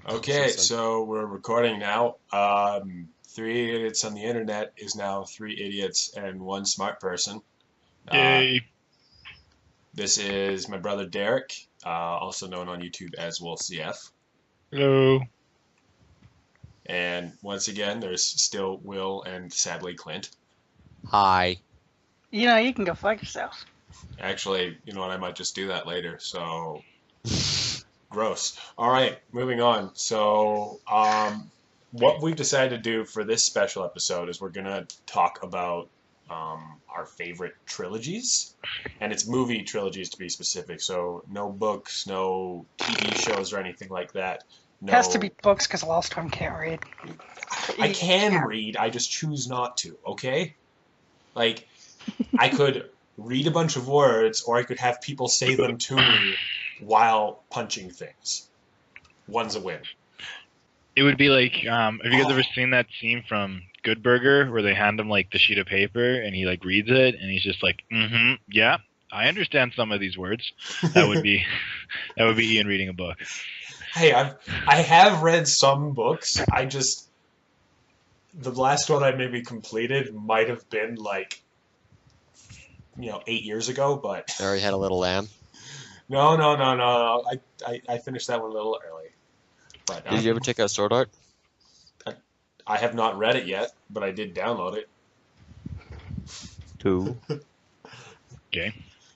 Okay, so we're recording now. Three idiots on the internet is now three idiots and one smart person. Uh, Yay. this is my brother Derek, also known on YouTube as Will CF. Hello. And once again, there's still Will and sadly Clint. Hi. You can go fuck yourself. Actually, you know what? I might just do that later. So gross. All right, moving on. So, what we've decided to do for this special episode is we're gonna talk about our favorite trilogies, and it's movie trilogies to be specific. So no books, no TV shows or anything like that. No, Has to be books because Lost One can't read. I can read. I just choose not to. Okay, like I could read a bunch of words, or I could have people say them to me while punching things. One's a win. It would be like, have you guys ever seen that scene from Good Burger where they hand him like the sheet of paper and he like reads it and he's just like, yeah, I understand some of these words. That would be Ian reading a book. Hey, I have read some books. The last one I maybe completed might have been like 8 years ago, but I already had a little lamb. no. I finished that one a little early. But Did you ever check out Sword Art? I have not read it yet, but I did download it. Two. Okay.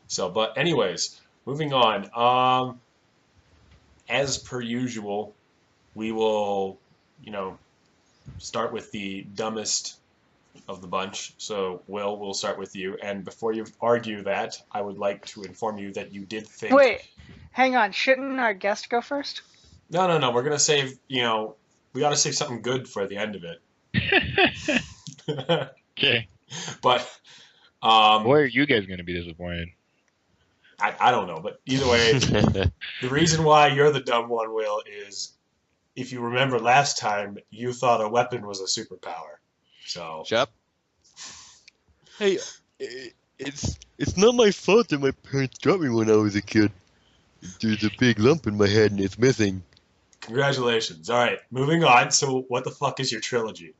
So, but anyways, moving on. As per usual, we will, start with the dumbest of the bunch. So, Will, we'll start with you. And before you argue that, I would like to inform you that you did think. Wait, hang on. Shouldn't our guest go first? No. We're gonna save. We gotta save something good for the end of it. Okay. But Why are you guys going to be disappointed? I don't know. But either way, the reason why you're the dumb one, Will, is if you remember last time, you thought a weapon was a superpower. So. Shut up. Hey, it's not my fault that my parents got me when I was a kid. There's a big lump in my head and it's missing. Congratulations. All right, moving on. So, what the fuck is your trilogy?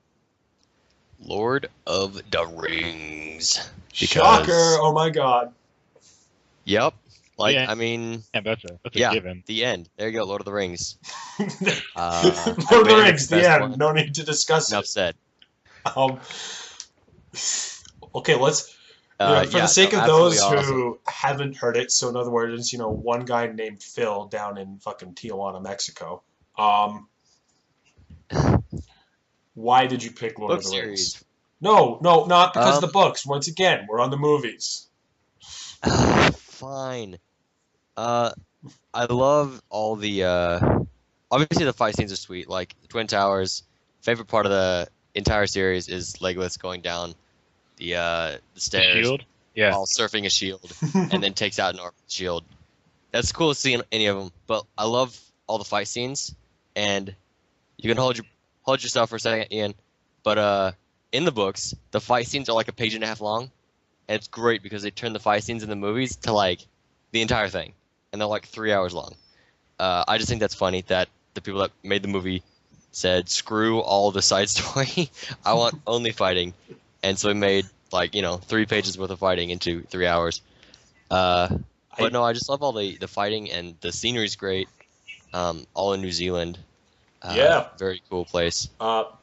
Lord of the Rings. Shocker! Oh my god. Yep. Like, Yeah. I mean, Yeah, that's a yeah, given. the end. There you go, Lord of the Rings. Lord of I the made it Rings, the best end. one. No need to discuss Enough it. said. Okay, let's. For the sake of absolutely those who haven't heard it, so in other words, one guy named Phil down in fucking Tijuana, Mexico. Why did you pick Lord Book of the series. Rings? No, not because of the books. Once again, we're on the movies. Fine. I love all the obviously the fight scenes are sweet. Like the Twin Towers. Favorite part of the entire series is Legolas going down the stairs Shield? Yeah. while surfing a shield and then takes out an orc shield. That's cool to see in any of them. But I love all the fight scenes, and you can hold yourself for a second, Ian. But in the books, the fight scenes are like a page and a half long, and it's great because they turn the fight scenes in the movies to like the entire thing, and they're like 3 hours long. I just think that's funny that the people that made the movie said, screw all the side story. I want only fighting. And so we made 3 pages worth of fighting into 3 hours. But no, I just love all the fighting, and the scenery's great. All in New Zealand. Yeah. Very cool place.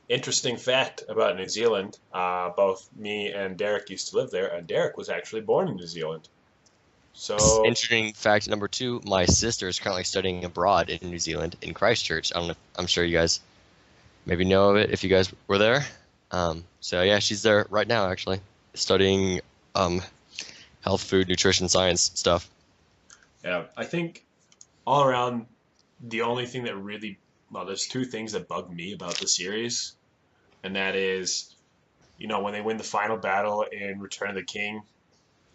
Interesting fact about New Zealand. Both me and Derek used to live there, and Derek was actually born in New Zealand. So Interesting fact number 2, my sister is currently studying abroad in New Zealand, in Christchurch. I don't know, I'm sure you guys maybe know of it if you guys were there. So yeah, she's there right now actually, studying health, food, nutrition, science stuff. yeah, I think all around the only thing that really there's two things that bug me about the series, and that is, when they win the final battle in Return of the King,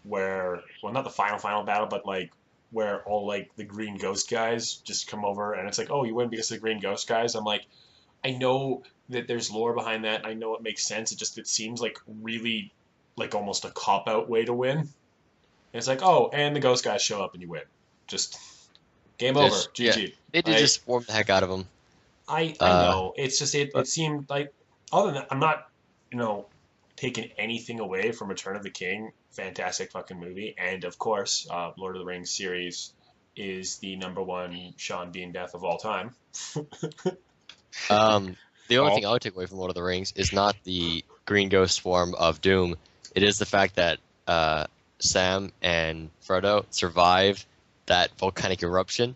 not the final battle, but like where all like the green ghost guys just come over, and it's like, oh, you win because of the green ghost guys. I'm like, I know that there's lore behind that. I know it makes sense. It seems like really like almost a cop out way to win. And it's like, oh, and the ghost guys show up and you win. Just game over. GG. They did just warm the heck out of them. I know. It's just it seemed like other than that, I'm not taking anything away from Return of the King. Fantastic fucking movie, and of course, Lord of the Rings series is the #1 Sean Bean death of all time. The only thing I would take away from Lord of the Rings is not the green ghost form of Doom. It is the fact that Sam and Frodo survived that volcanic eruption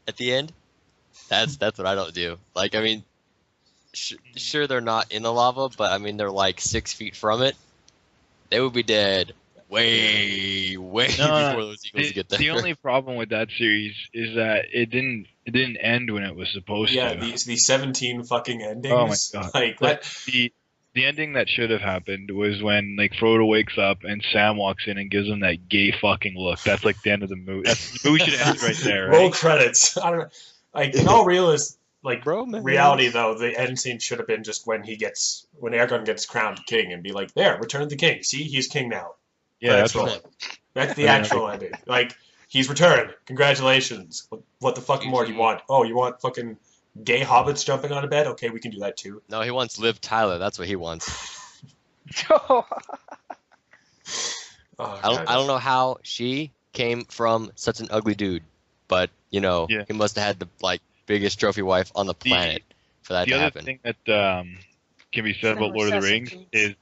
at the end. That's what I don't do. Like, I mean, sure they're not in the lava, but I mean they're like 6 feet from it. They would be dead way before those eagles get there. The only problem with that series is that it didn't end when it was supposed to. Yeah, the 17 fucking endings. Oh my god! Like the ending that should have happened was when like Frodo wakes up and Sam walks in and gives him that gay fucking look. That's like the end of the movie. The movie should end right there. Roll Right? credits. I don't know. Like in all Romance. reality though, the end scene should have been just when Aragorn gets crowned king and be like, there, Return of the King. See, he's king now. Yeah, That's the actual ending. Like, he's returned. Congratulations. What the fuck more do you want? Oh, you want fucking gay hobbits jumping on a bed? Okay, we can do that too. No, he wants Liv Tyler. That's what he wants. I don't know how she came from such an ugly dude, but he must have had the biggest trophy wife on the planet for that to happen. The other thing that can be said about Lord of the Rings is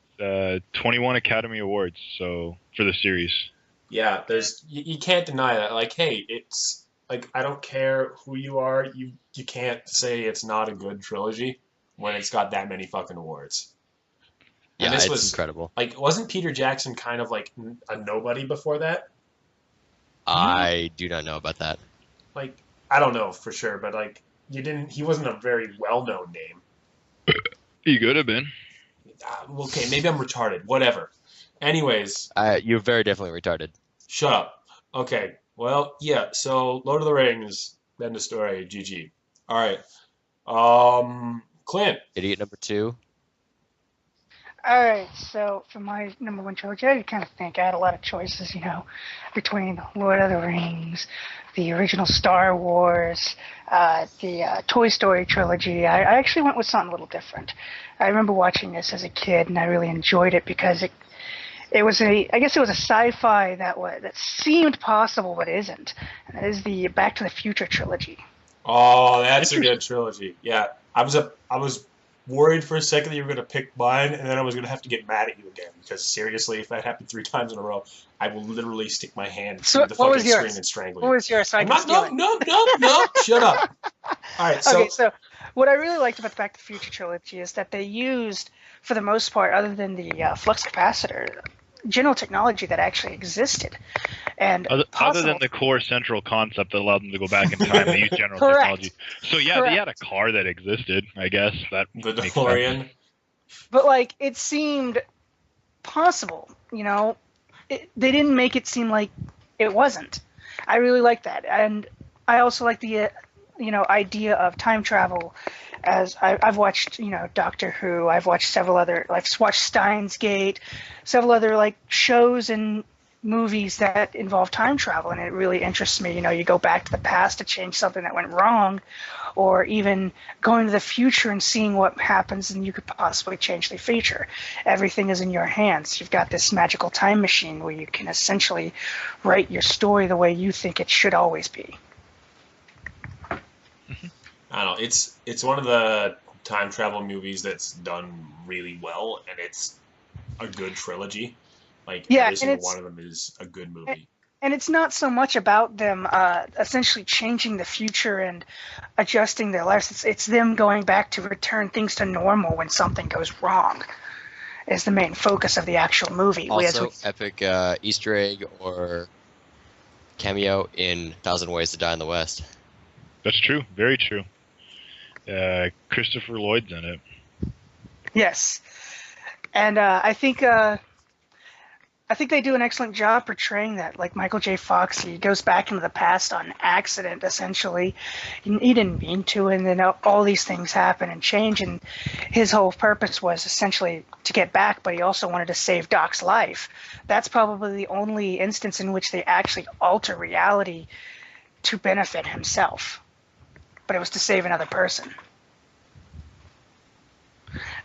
21 Academy Awards. So for the series. Yeah, you can't deny that. Like, hey, it's like I don't care who you are, you can't say it's not a good trilogy when it's got that many fucking awards. Yeah, and this it's was incredible. Like, wasn't Peter Jackson kind of like a nobody before that? I do not know about that. Like, I don't know for sure, but like he wasn't a very well-known name. He could have been. Okay, maybe I'm retarded. Whatever. Anyways. You're very definitely retarded. Shut up. Okay. Well, yeah. So, Lord of the Rings, end of story. GG. All right. Clint. Idiot number 2. Alright, so for my #1 trilogy, I kind of think I had a lot of choices, between Lord of the Rings, the original Star Wars, the Toy Story trilogy. I actually went with something a little different. I remember watching this as a kid, and I really enjoyed it because it was a sci-fi that seemed possible but isn't. And that is the Back to the Future trilogy. Oh, that's a good trilogy. Yeah, I was worried for a second that you were going to pick mine, and then I was going to have to get mad at you again, because seriously, if that happened 3 times in a row, I will literally stick my hand through the fucking screen and strangle you. What was yours? No, shut up. All right, so... Okay, so what I really liked about the Back to the Future trilogy is that they used, for the most part, other than the flux capacitor, general technology that actually existed. And other than the core central concept that allowed them to go back in time, they used general technology. So yeah, they had a car that existed, I guess. The DeLorean. But it seemed possible, they didn't make it seem like it wasn't. I really like that. And I also like the idea of time travel. As I've watched, Doctor Who, I've watched several other, watched Steins Gate, several other shows and movies that involve time travel, and it really interests me. You go back to the past to change something that went wrong, or even going to the future and seeing what happens, and you could possibly change the future. Everything is in your hands. You've got this magical time machine where you can essentially write your story the way you think it should always be. I don't know. It's one of the time travel movies that's done really well, and it's a good trilogy. Every single one of them is a good movie. And it's not so much about them essentially changing the future and adjusting their lives. It's them going back to return things to normal when something goes wrong. Is the main focus of the actual movie. Also, epic Easter egg or cameo in 1,000 Ways to Die in the West. That's true. Very true. Christopher Lloyd's in it. Yes, and I think they do an excellent job portraying that. Like Michael J. Fox, he goes back into the past on accident, essentially. He didn't mean to, and then all these things happen and change, and his whole purpose was essentially to get back, but he also wanted to save Doc's life. That's probably the only instance in which they actually alter reality to benefit himself. but it was to save another person.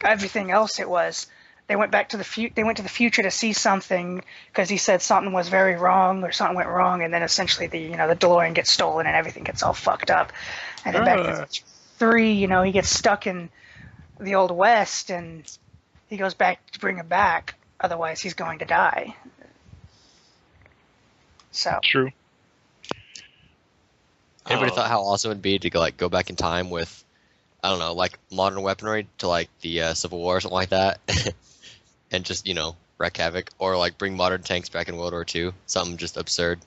Everything else, it was they went back to they went to the future to see something because he said something was very wrong or something went wrong, and then essentially the DeLorean gets stolen and everything gets all fucked up. And then Back to the Future 3, he gets stuck in the Old West and he goes back to bring him back. Otherwise, he's going to die. So True. Anybody thought how awesome it'd be to go back in time with, I don't know, like modern weaponry to like the Civil War or something like that, and just wreak havoc, or like bring modern tanks back in World War II, something just absurd.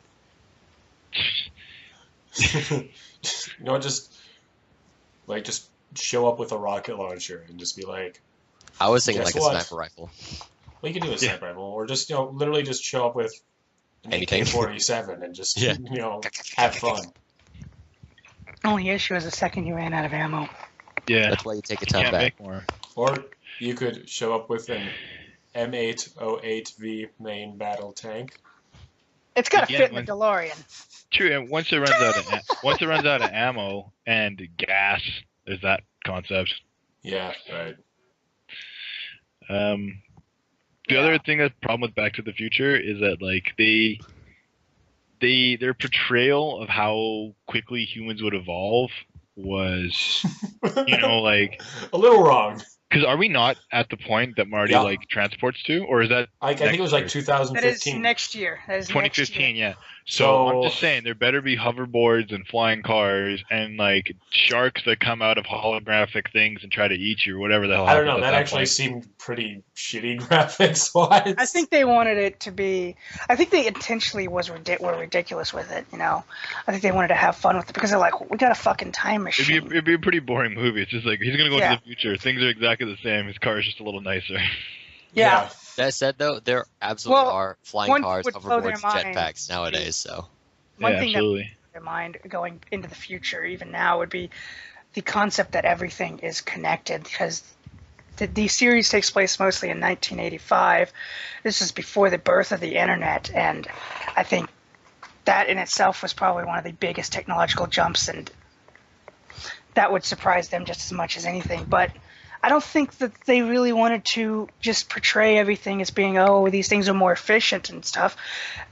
Just show up with a rocket launcher and just be like. I was thinking Guess like what? a sniper rifle. Well, you can do a sniper rifle, or just literally just show up with an Anything. AK-47 and just Yeah. have fun. only issue is the second you ran out of ammo. Yeah. That's why you take a You ton can't back. make more. Or you could show up with an M808V main battle tank. It's got to Again, fit in when- the DeLorean. True, and once it runs out of ammo and gas, there's that concept. Yeah, right. The other thing that's problem with Back to the Future is that like their portrayal of how quickly humans would evolve was like A little wrong. because are we not at the point that Marty Yeah. like transports to, or is that I think it was like next That is 2015. next year. That is 2015? Next year. Yeah. So I'm just saying there better be hoverboards and flying cars and like sharks that come out of holographic things and try to eat you or whatever the hell. I don't know. happens That at actually point. seemed pretty shitty graphics wise. I think they wanted it to be. I think they intentionally were ridiculous with it. I think they wanted to have fun with it because they're like, we got a fucking time machine. It'd be a pretty boring movie. It's just like he's gonna go Yeah. into the future. Things are exactly the same. His car is just a little nicer. Yeah. That said, though, there absolutely Well, are flying one cars, would blow their hoverboards, mind. jetpacks nowadays. So One Yeah, thing absolutely. that in mind going into the future, even now, would be the concept that everything is connected because the series takes place mostly in 1985. This is before the birth of the internet, and I think that in itself was probably one of the biggest technological jumps, and that would surprise them just as much as anything. But I don't think that they really wanted to just portray everything as being, oh, these things are more efficient and stuff.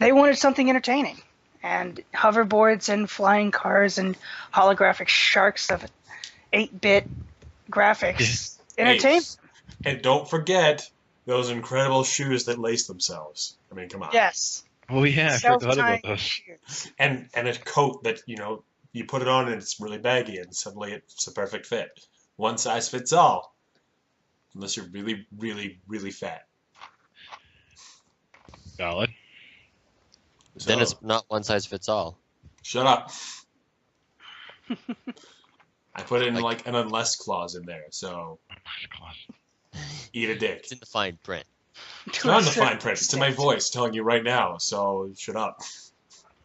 They wanted something entertaining. And hoverboards and flying cars and holographic sharks of 8-bit graphics entertain. And don't forget those incredible shoes that lace themselves. I mean, come on. Yes. Oh yeah, I forgot about Self-tying those. shoes. And a coat that you put it on and it's really baggy and suddenly it's a perfect fit. One size fits all. Unless you're really, really, really fat. Valid. So, then it's not one size fits all. shut up. I put in like an unless clause in there, so eat a dick. It's in the fine print. It's not in the fine print. It's in my voice telling you right now, so shut up.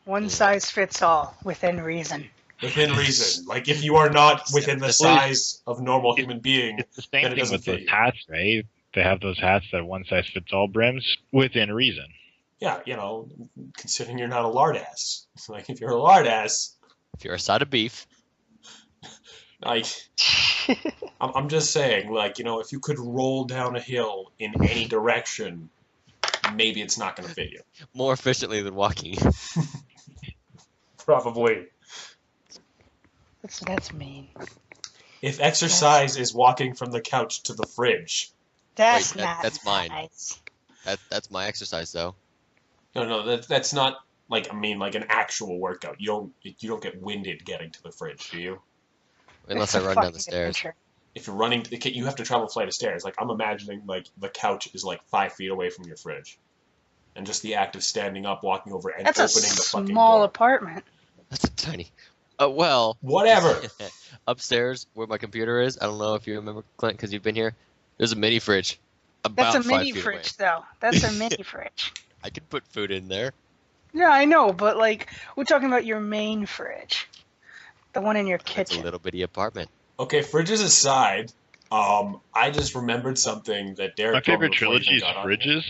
One size fits all within reason. Within reason. Like, if you are not within the It's- size of normal human being, It's the then same it thing doesn't with fit those you. hats, right? They have those hats that one size fits all brims within reason. Yeah, considering you're not a lard ass. Like, if you're a lard ass, If you're a side of beef, like, I'm just saying, like, if you could roll down a hill in any direction, maybe it's not going to fit you. more efficiently than walking. Probably. That's mean. If exercise is walking from the couch to the fridge. That's Wait, not that's mine. nice. That's my exercise, though. No, that's not, like an actual workout. You don't get winded getting to the fridge, do you? Unless It's I a run down fucking the stairs. adventure. If you're running, you have to travel a flight of stairs. Like, I'm imagining, like, the couch is, like, 5 feet away from your fridge. And just the act of standing up, walking over, and That's a opening the fucking small door. apartment. That's a tiny. Well, Whatever. upstairs where my computer is, I don't know if you remember, Clint, because you've been here. There's a mini fridge. About That's a 5 mini feet fridge, away. though. That's a mini fridge. I could put food in there. Yeah, I know, but like we're talking about your main fridge, the one in your It's a kitchen. little bitty apartment. Okay, fridges aside, I just remembered something that Derek My told me favorite before he trilogy is got on. fridges.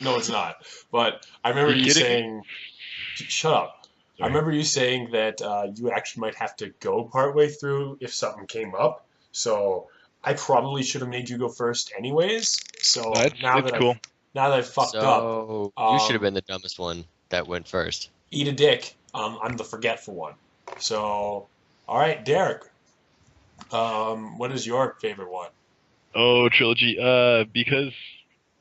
No, it's not. But I remember You you kidding me? saying, "Shut up." I remember you saying that you actually might have to go partway through if something came up. So I probably should have made you go first anyways. So It's cool. now that I've fucked up, So you should have been the dumbest one that went first. eat a dick. I'm the forgetful one. So, all right, Derek. What is your favorite one? Oh, trilogy. Because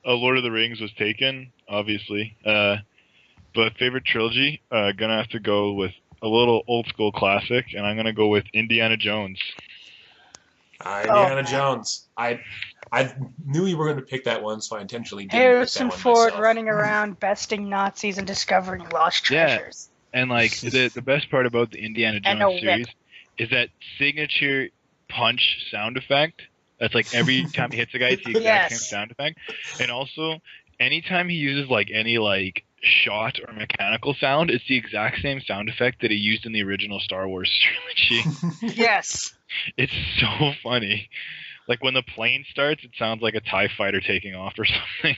Lord of the Rings was taken, obviously. But favorite trilogy, gonna have to go with a little old school classic, and I'm gonna go with Indiana Jones. Indiana Jones. I knew you were going to pick that one, so I intentionally didn't Harrison pick that one Ford myself. running around besting Nazis and discovering lost treasures. And like the best part about the Indiana Jones series is that signature punch sound effect. That's like every time he hits a guy, it's the exact same sound effect. And also, anytime he uses like any like shot or mechanical sound, it's the exact same sound effect that he used in the original Star Wars trilogy. Yes. It's so funny. Like when the plane starts, it sounds like a TIE fighter taking off or something.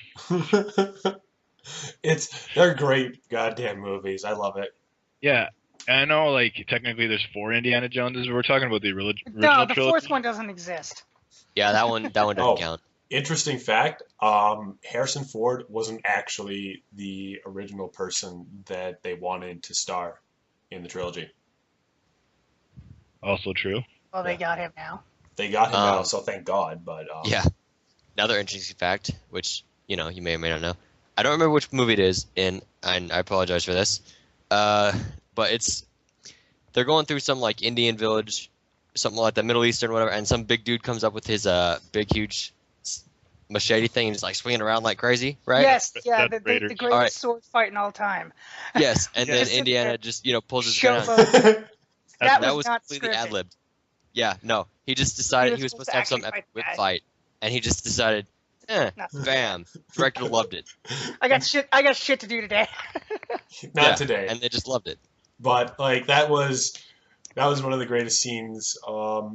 They're great goddamn movies. I love it. Yeah. And I know like technically there's 4 Indiana Joneses, but we're talking about the original No, the trilogy. fourth one doesn't exist. Yeah, that one doesn't count. Interesting fact, Harrison Ford wasn't actually the original person that they wanted to star in the trilogy. Also true. Well, they got him now. They got him now, so thank God. But yeah, another interesting fact, which you may or may not know. I don't remember which movie it is, and I apologize for this. But they're going through some like Indian village, something like that, Middle Eastern, whatever, and some big dude comes up with his big huge machete thing and he's like swinging around like crazy, right? Yes, yeah, the Raiders. greatest sword fight in all time. Yes, and then Indiana just pulls his gun out. Showboat. That was not completely scripted. ad-libbed. Yeah, no, he just decided he was supposed to have some epic whip fight, and he just decided, bam. Director loved it. I got shit to do today. Not today. And they just loved it. But like that was one of the greatest scenes. I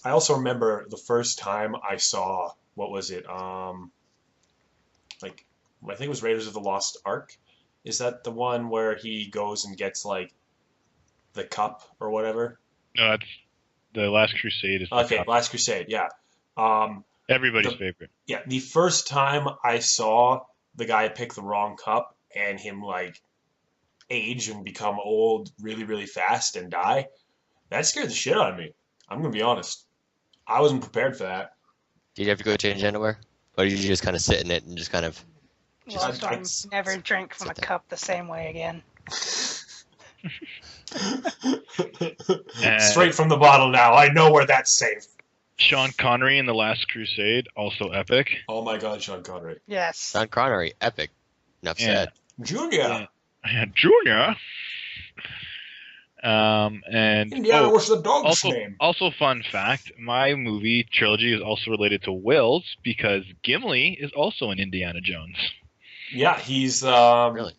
also remember the first time I saw, what was it? I think it was Raiders of the Lost Ark. Is that the one where he goes and gets like the cup or whatever? No, that's the Last Crusade. Is the cup. Last Crusade. Yeah. Everybody's favorite. Yeah, the first time I saw the guy pick the wrong cup and him like age and become old really, really fast and die, that scared the shit out of me. I'm gonna be honest. I wasn't prepared for that. Did you have to go change underwear? Or did you just kind of sit in it and just kind of... Well, so I never drink from a cup the same way again. Straight from the bottle now. I know where that's safe. Sean Connery in The Last Crusade, also epic. Oh my God, Sean Connery. Yes. Sean Connery, epic. Enough said. Junior. Junior. And Indiana was the dog's name. Also, fun fact: my movie trilogy is also related to Will's because Gimli is also an Indiana Jones. Yeah, he's Really?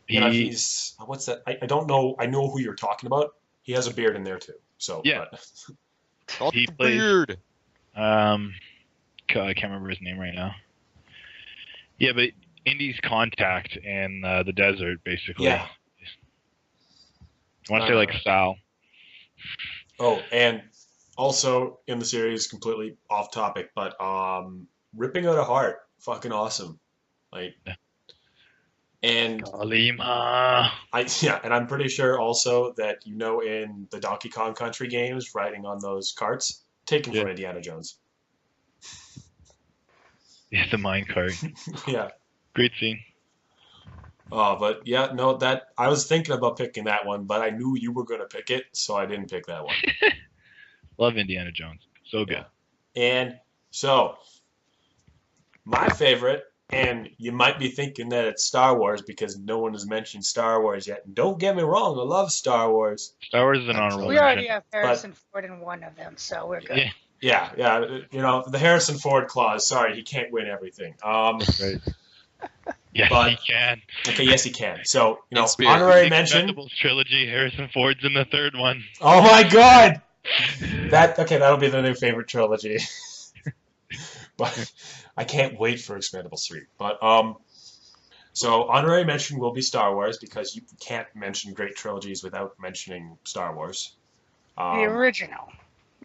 He's what's that? I don't know. I know who you're talking about. He has a beard in there too. So yeah, he plays beard. I can't remember his name right now. Yeah, but Indy's contact in the desert, basically. Yeah. I want to say like Sal. Oh, and also in the series, completely off topic, but ripping out a heart, fucking awesome. Like, and Kalima. and I'm pretty sure also that in the Donkey Kong Country games, riding on those carts, taken from Indiana Jones. Yeah, the mine cart. Yeah. Great scene. Oh, but yeah, no, that I was thinking about picking that one, but I knew you were going to pick it, so I didn't pick that one. Love Indiana Jones. So good. Yeah. And so, my favorite, and you might be thinking that it's Star Wars because no one has mentioned Star Wars yet. And don't get me wrong, I love Star Wars. Star Wars is an honorable mention. We already have Harrison Ford in one of them, so we're good. Yeah. Yeah, the Harrison Ford clause. Sorry, he can't win everything. Right. Yes, he can. Okay, yes, he can. So, honorary mention. Expendables trilogy, Harrison Ford's in the third one. Oh my God! That'll be the new favorite trilogy. But I can't wait for Expendables 3. But So honorary mention will be Star Wars because you can't mention great trilogies without mentioning Star Wars. The original.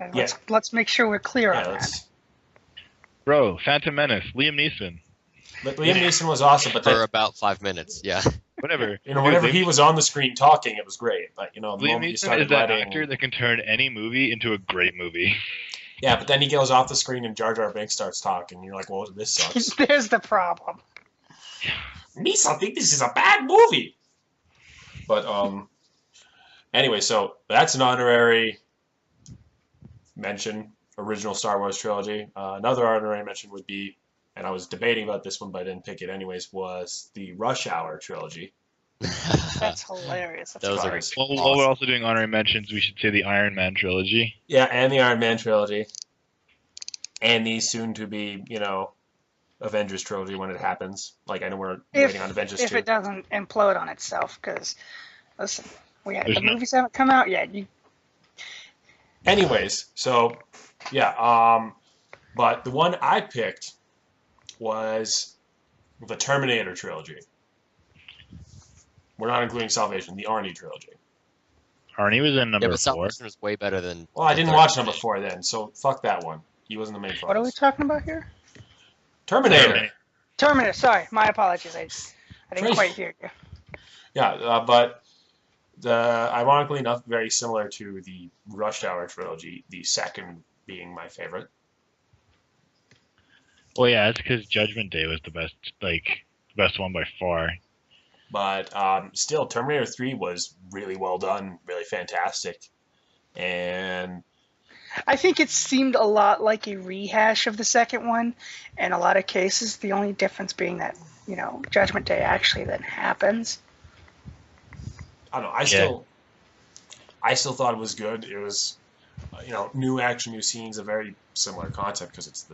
And yeah. Let's make sure we're clear on that. Let's. Bro, Phantom Menace, Liam Neeson. But Liam Neeson was awesome, but For about 5 minutes, yeah. Whatever. you know, whenever he was on the screen talking, it was great. But you know, the Liam moment you Neeson started is that letting, actor that can turn any movie into a great movie. yeah, but then he goes off the screen and Jar Jar Binks starts talking. And you're like, well, this sucks. There's the problem. Misa think this is a bad movie. But anyway, so that's an honorary mention. Original Star Wars trilogy. Another honorary mention would be, and I was debating about this one, but I didn't pick it anyways, was the Rush Hour trilogy. That's hilarious. That's Those are great. Well, while we're also doing honorary mentions, we should say the Iron Man trilogy. Yeah, and the Iron Man trilogy. And the soon-to-be, you know, Avengers trilogy when it happens. Like, I know we're waiting on Avengers 2. If it doesn't implode on itself, because, listen, There's the no- movies haven't come out yet. Anyways, so, yeah, but the one I picked was the Terminator trilogy. We're not including Salvation, the Arnie trilogy. Arnie was in Yeah, number but 4. Salvation was way better than. Well, I didn't the watch third number 4 then, so fuck that one. He wasn't the main focus. What are we talking about here? Terminator. Terminator. Sorry, my apologies. I didn't Great. quite hear you. Yeah, but ironically enough, very similar to the Rush Hour trilogy, the second being my favorite. Well, yeah, that's because Judgment Day was the best one by far. But still, Terminator 3 was really well done, really fantastic. And I think it seemed a lot like a rehash of the second one in a lot of cases. The only difference being that, Judgment Day actually then happens. I don't know, I still thought it was good. It was, new action, new scenes, a very similar concept because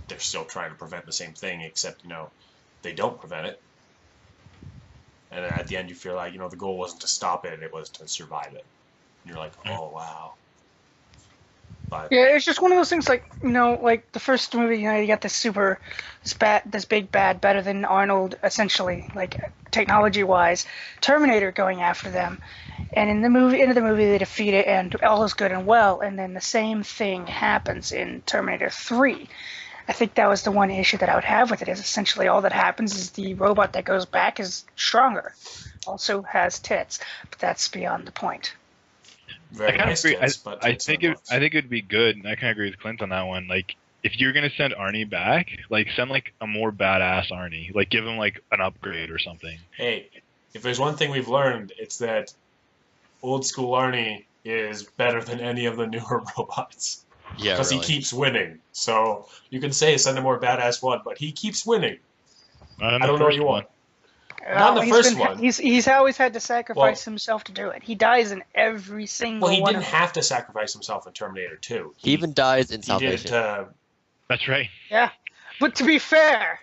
they're still trying to prevent the same thing, except, they don't prevent it. And at the end, you feel like, the goal wasn't to stop it, it was to survive it. And you're like, oh, wow. But Yeah, it's just one of those things like, like the first movie, you got this big bad, better than Arnold, essentially, like technology-wise, Terminator going after them. And in the end of the movie, they defeat it, and all is good and well. And then the same thing happens in Terminator 3. I think that was the one issue that I would have with it, is essentially all that happens is the robot that goes back is stronger. Also has tits, but that's beyond the point. very I kind of nice agree. tits, but I tits think are it would be good, and I kind of agree with Clint on that one. Like, if you're gonna send Arnie back, like send like a more badass Arnie, like give him like an upgrade or something. Hey, if there's one thing we've learned, it's that old school Arnie is better than any of the newer robots. Yeah, Because really. he keeps winning. So you can say send a more badass one, but he keeps winning. Not in I the don't know what first you one. want. Not the He's first one. He's always had to sacrifice Well- himself to do it. He dies in every single Well, he one didn't of them. have to sacrifice himself in Terminator 2. He even dies in He did it Salvation. to... That's right. Yeah, but to be fair,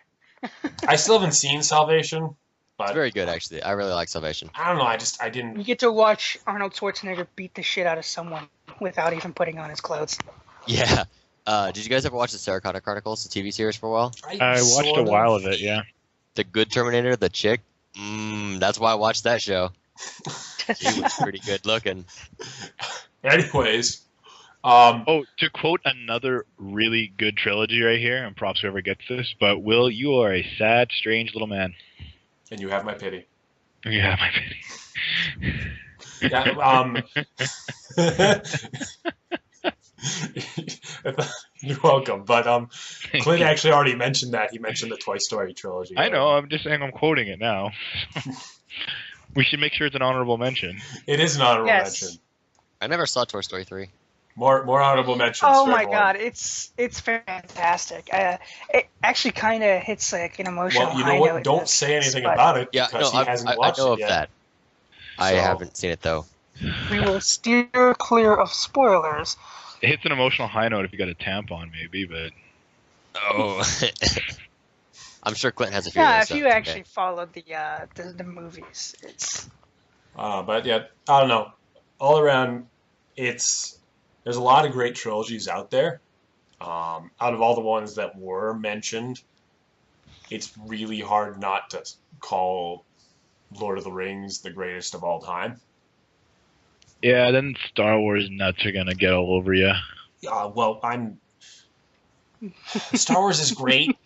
I still haven't seen Salvation, but It's very good, actually. I really like Salvation. I don't know. I didn't... you get to watch Arnold Schwarzenegger beat the shit out of someone without even putting on his clothes. Yeah. Did you guys ever watch the Sarah Connor Chronicles, the TV series for a while? I watched sort a while of it. Yeah. The good Terminator, the chick? That's why I watched that show. She was pretty good looking. Anyways, Oh, to quote another really good trilogy right here, and props whoever gets this, but Will, you are a sad, strange little man. and you have my pity. Yeah, my pity. Yeah, you're welcome. But Clint actually already mentioned that. He mentioned the Toy Story trilogy. I know. I'm just saying I'm quoting it now. We should make sure it's an honorable mention. It is an honorable Yes. mention. I never saw Toy Story 3. More honorable mentions. Oh for my everyone. god, it's fantastic. It actually kind of hits like an emotional Well, you high know what? note. Don't say anything but about it Yeah, because no, he hasn't I watched know it of yet. that. I So- haven't seen it, though. We will steer clear of spoilers. It hits an emotional high note if you got a tampon, maybe, but Oh. I'm sure Clint has a few. Yeah, of if those, you so, actually followed the movies, it's But yeah, I don't know. All around, there's a lot of great trilogies out there. Out of all the ones that were mentioned, it's really hard not to call Lord of the Rings the greatest of all time. Yeah, then Star Wars nuts are gonna get all over you. Well, Star Wars is great.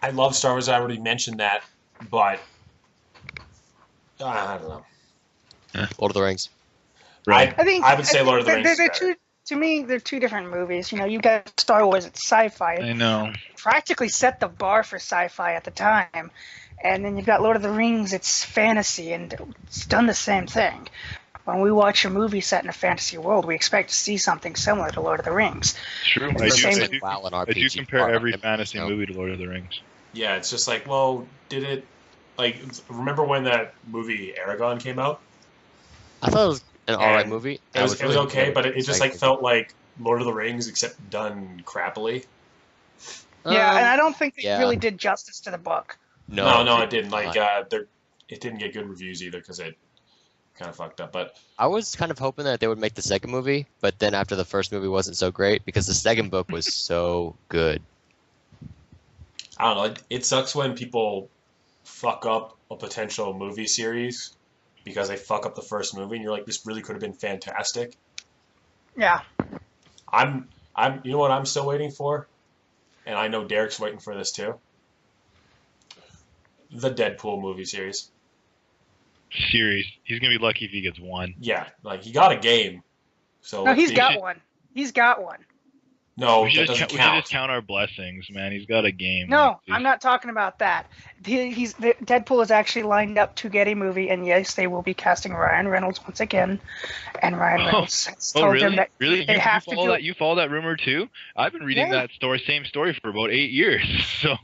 I love Star Wars. I already mentioned that, but I don't know. Lord of the Rings. Right. I would say Lord of the Rings is they're better. to me, they're two different movies. You know, you got Star Wars, it's sci-fi. I know. Practically set the bar for sci-fi at the time. And then you've got Lord of the Rings, it's fantasy, and it's done the same thing. When we watch a movie set in a fantasy world, we expect to see something similar to Lord of the Rings. True. It's I the do, same- I, do, WoW and I do RPG compare are every MMOs, fantasy so- movie to Lord of the Rings. Yeah, it's just like, well, did it like remember when that movie Aragon came out? I thought it was an alright And movie. It was really okay, hoping but would it just be like felt like Lord of the Rings except done crappily. Yeah, and I don't think they yeah. really did justice to the book. No, it didn't. not. Like, it didn't get good reviews either because it kind of fucked up. But I was kind of hoping that they would make the second movie, but then after the first movie wasn't so great because the second book was so good. I don't know. It sucks when people fuck up a potential movie series because they fuck up the first movie, and you're like, this really could have been fantastic. Yeah. I'm, you know what I'm still waiting for, and I know Derek's waiting for this too. The Deadpool movie series. Series. He's gonna be lucky if he gets one. Yeah, like he got a game. So No, he's the- got one. He's got one. No, we that should, doesn't we should count. just count our blessings, man. He's got a game. No, Like, I'm not talking about that. Deadpool is actually lined up to get a movie, and yes, they will be casting Ryan Reynolds once again. And Ryan Reynolds has Oh, told really? them that Really? they have to follow do. that? You follow that rumor too? I've been reading Yeah. that same story for about 8 years. So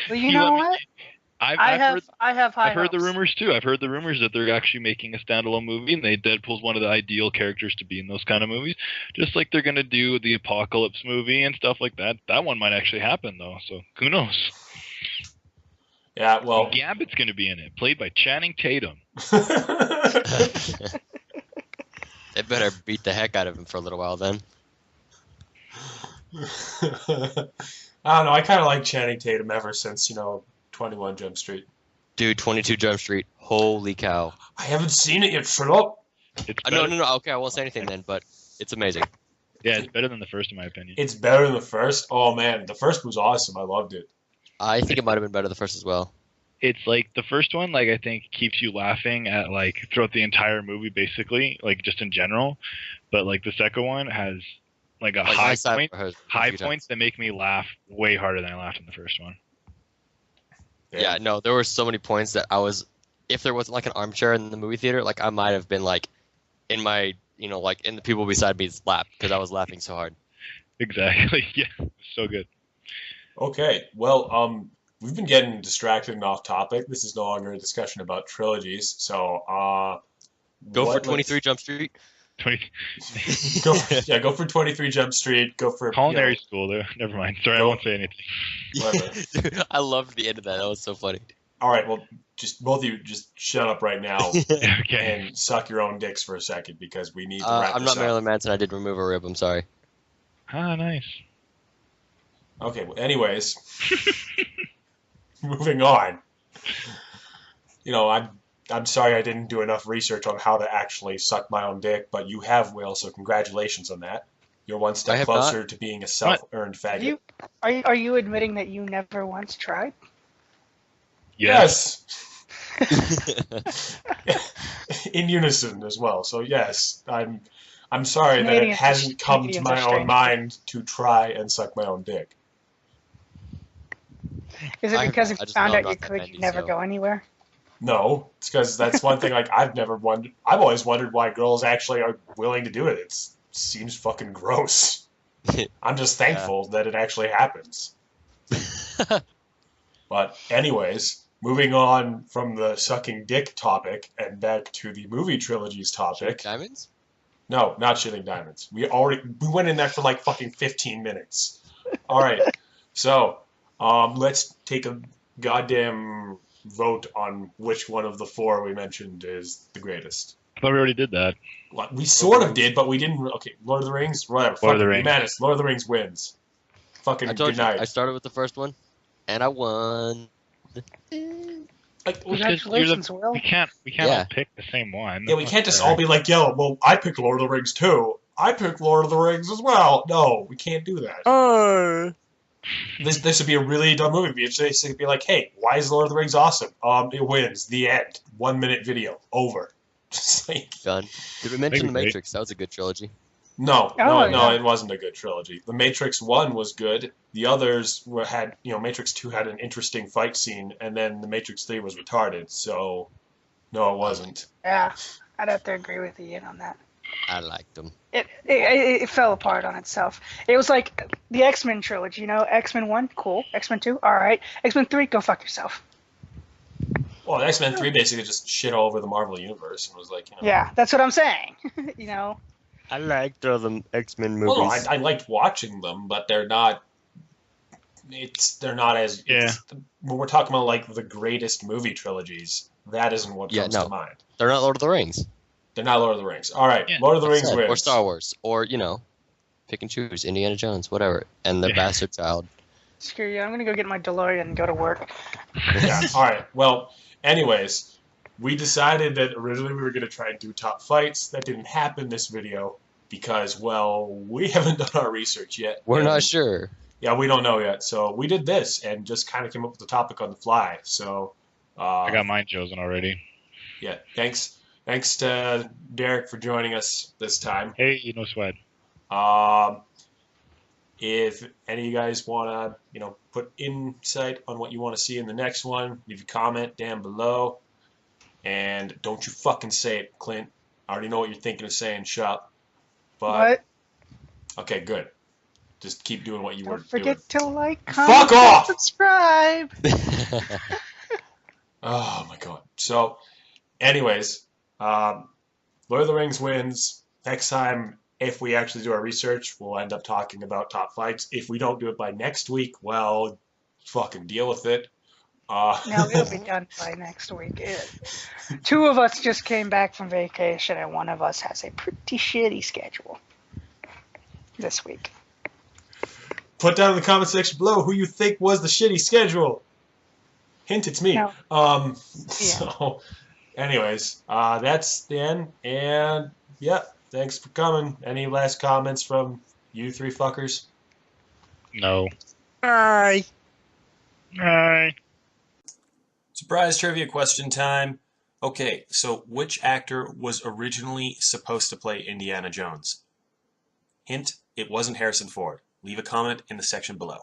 Well, you know let me- what? I've I heard have high I've heard the hopes. rumors too. I've heard the rumors that they're actually making a standalone movie, and Deadpool's one of the ideal characters to be in those kind of movies. Just like they're gonna do the Apocalypse movie and stuff like that. That one might actually happen though. So who knows? Yeah, well, Gambit's gonna be in it, played by Channing Tatum. They better beat the heck out of him for a little while then. I don't know. I kind of like Channing Tatum ever since 21 Jump Street. Dude, 22 Jump Street. Holy cow. I haven't seen it yet. Shut up. It's No, better, no. Okay, I won't say anything then, but it's amazing. Yeah, it's better than the first in my opinion. It's better than the first. Oh man, the first was awesome. I loved it. I think it might have been better the first as well. It's like the first one, like I think keeps you laughing at like throughout the entire movie, basically, like just in general. But like the second one has like a Like, high I sat point, for her a high few points times. that make me laugh way harder than I laughed in the first one. Yeah, no, there were so many points that I was, if there wasn't like an armchair in the movie theater, like I might have been like in my, like in the people beside me's lap because I was laughing so hard. Exactly. Yeah, so good. Okay. Well, we've been getting distracted and off topic. This is no longer a discussion about trilogies. So, Go for what- 23 Jump Street. 20 go for 23 Jump Street. Go for culinary school though. Never mind. Sorry, I Go- won't say anything. Whatever. Dude, I loved the end of that. That was so funny. All right. Well, just both of you, just shut up right now Okay. and suck your own dicks for a second because we need to wrap I'm this not up. Marilyn Manson. I did remove a rib. I'm sorry. Ah, nice. Okay. Well, anyways, moving on. I'm sorry I didn't do enough research on how to actually suck my own dick, but you have, Will. So congratulations on that. You're one I step have closer to being a self-earned faggot. Are you admitting that you never once tried? Yes. Yes. In unison as well. So yes, I'm sorry that it Canadians- hasn't come to Canadians my are own strange. mind to try and suck my own dick. Is it I because have- if I you just found know out I'm you not that could, handy, you'd never so- go anywhere? No, it's because that's one thing. Like I've always wondered why girls actually are willing to do it. It seems fucking gross. I'm just thankful that it actually happens. But anyways, moving on from the sucking dick topic and back to the movie trilogies topic. Diamonds? No, not shitting diamonds. We went in there for like fucking 15 minutes. All right, so let's take a goddamn vote on which one of the four we mentioned is the greatest. I thought we already did that. Well, we sort of did, but we didn't. Okay, Lord of the Rings, whatever. Lord of the Fucking Rings. Humanist, Lord of the Rings wins. Fucking I told good you. night. I started with the first one, and I won. Like, Congratulations, Will. We can't Yeah. all pick the same one. yeah, we can't just all be like, yo, well, I picked Lord of the Rings too. I picked Lord of the Rings as well. No, we can't do that. This would be a really dumb movie. It would be like, hey, why is Lord of the Rings awesome? It wins. The end. 1 minute video. Over. Just like, Done. Did we mention The Maybe. Matrix? That was a good trilogy. no, Oh, yeah. it wasn't a good trilogy. The Matrix 1 was good. The others had, Matrix 2 had an interesting fight scene, and then the Matrix 3 was retarded. So, no, it wasn't. Yeah, I'd have to agree with Ian on that. I liked them. It fell apart on itself. It was like the X-Men trilogy, X-Men 1, cool. X-Men 2, all right. X-Men 3, go fuck yourself. Well, X-Men 3 basically just shit all over the Marvel Universe and was like, Yeah, that's what I'm saying. I liked all the X-Men movies. Well, no, I liked watching them, but they're not. They're not as. Yeah. When we're talking about like the greatest movie trilogies, that isn't what comes to mind. They're not Lord of the Rings. They're not Lord of the Rings. All right, Yeah, Lord of the Rings wins. Or Star Wars. Or, pick and choose. Indiana Jones, whatever. And the Bastard Child. Screw you, I'm gonna go get my DeLorean and go to work. Yeah. All right. Well, anyways, we decided that originally we were going to try and do top fights. That didn't happen this video because, well, we haven't done our research yet. We're And- not sure. Yeah, we don't know yet. So we did this and just kind of came up with the topic on the fly. So I got mine chosen already. yeah, thanks to Derek for joining us this time. Hey, no sweat. If any of you guys want to, put insight on what you want to see in the next one, leave a comment down below. And don't you fucking say it, Clint. I already know what you're thinking of saying, shut. But What? okay, good. Just keep doing what you were Don't forget doing. to like, Fuck comment, off! and subscribe. Oh my god. So, anyways, Lord of the Rings wins. Next time, if we actually do our research, we'll end up talking about top fights. If we don't do it by next week, well, fucking deal with it. No, it'll be done by next week. Two of us just came back from vacation, and one of us has a pretty shitty schedule this week. Put down in the comment section below who you think was the shitty schedule. Hint, it's me. No. So, anyways, that's the end. And, yeah, thanks for coming. Any last comments from you three fuckers? No. Bye. Bye. Surprise trivia question time. Okay, so which actor was originally supposed to play Indiana Jones? Hint, it wasn't Harrison Ford. Leave a comment in the section below.